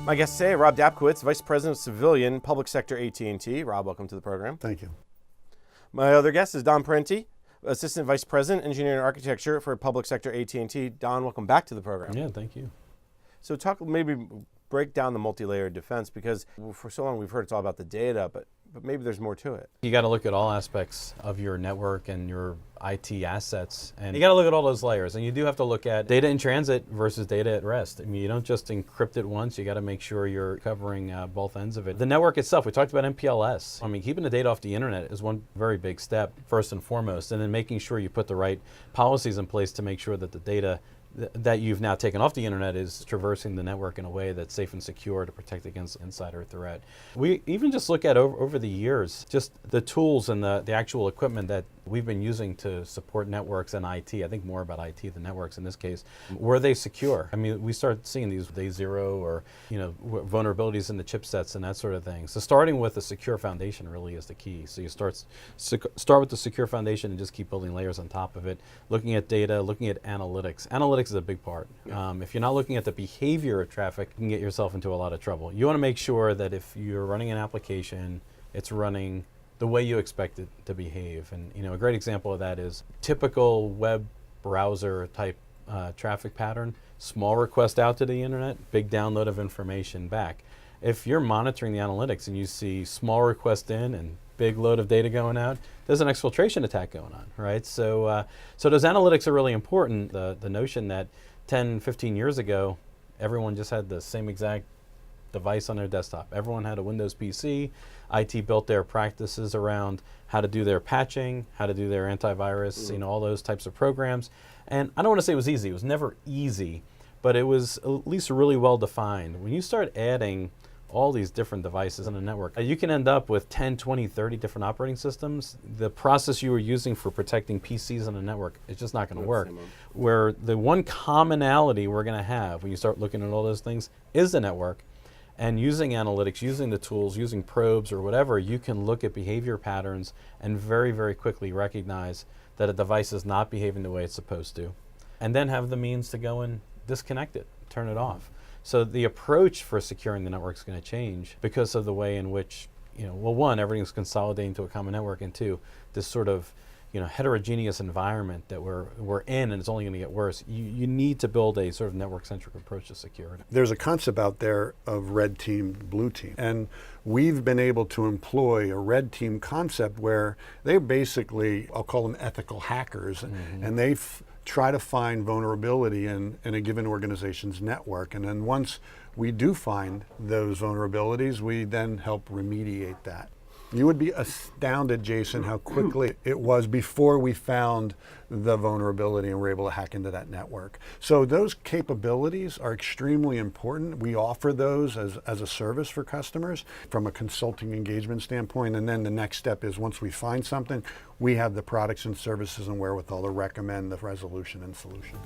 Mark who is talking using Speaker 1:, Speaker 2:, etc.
Speaker 1: My guest today, Rob Dapkowitz, Vice President of Civilian Public Sector AT&T. Rob, welcome to the program.
Speaker 2: Thank you.
Speaker 1: My other guest is Don Parenti, Assistant Vice President, Engineering and Architecture for Public Sector AT&T. Don, welcome back to the program.
Speaker 3: Yeah, thank you.
Speaker 1: So break down the multi-layered defense, because for so long we've heard it's all about the data, but maybe there's more to it.
Speaker 3: You got to look at all aspects of your network and your IT assets, and you got to look at all those layers. And you do have to look at data in transit versus data at rest. I mean, you don't just encrypt it once. You got to make sure you're covering both ends of it. The network itself, we talked about MPLS. I mean, keeping the data off the internet is one very big step, first and foremost, and then making sure you put the right policies in place to make sure that the data that you've now taken off the internet is traversing the network in a way that's safe and secure to protect against insider threat. We even just look at over the years, just the tools and the actual equipment that we've been using to support networks and IT. I think more about IT than networks in this case. Were they secure? I mean, we start seeing these day zero or vulnerabilities in the chipsets and that sort of thing. So starting with a secure foundation really is the key. So you start with the secure foundation and just keep building layers on top of it. Looking at data, looking at analytics. Analytics is a big part. If you're not looking at the behavior of traffic, you can get yourself into a lot of trouble. You want to make sure that if you're running an application, it's running the way you expect it to behave. And a great example of that is typical web browser type traffic pattern. Small request out to the internet, big download of information back. If you're monitoring the analytics and you see small request in and big load of data going out, there's an exfiltration attack going on, right? So those analytics are really important. The notion that 10, 15 years ago, everyone just had the same exact device on their desktop. Everyone had a Windows PC. IT built their practices around how to do their patching, how to do their antivirus, all those types of programs. And I don't want to say it was easy. It was never easy, but it was at least really well defined. When you start adding all these different devices on a network, you can end up with 10, 20, 30 different operating systems. The process you were using for protecting PCs on a network is just not going to work. Where the one commonality we're going to have when you start looking at all those things is the network. And using analytics, using the tools, using probes or whatever, you can look at behavior patterns and very, very quickly recognize that a device is not behaving the way it's supposed to. And then have the means to go and disconnect it, turn it off. So the approach for securing the network is going to change because of the way in which, one, everything's consolidating to a common network, and two, this sort of heterogeneous environment that we're in, and it's only going to get worse. You need to build a sort of network-centric approach to security.
Speaker 2: There's a concept out there of red team, blue team. And we've been able to employ a red team concept where they're basically, I'll call them ethical hackers, and they try to find vulnerability in a given organization's network. And then once we do find those vulnerabilities, we then help remediate that. You would be astounded, Jason, how quickly it was before we found the vulnerability and were able to hack into that network. So those capabilities are extremely important. We offer those as a service for customers from a consulting engagement standpoint. And then the next step is once we find something, we have the products and services and wherewithal to recommend the resolution and solution.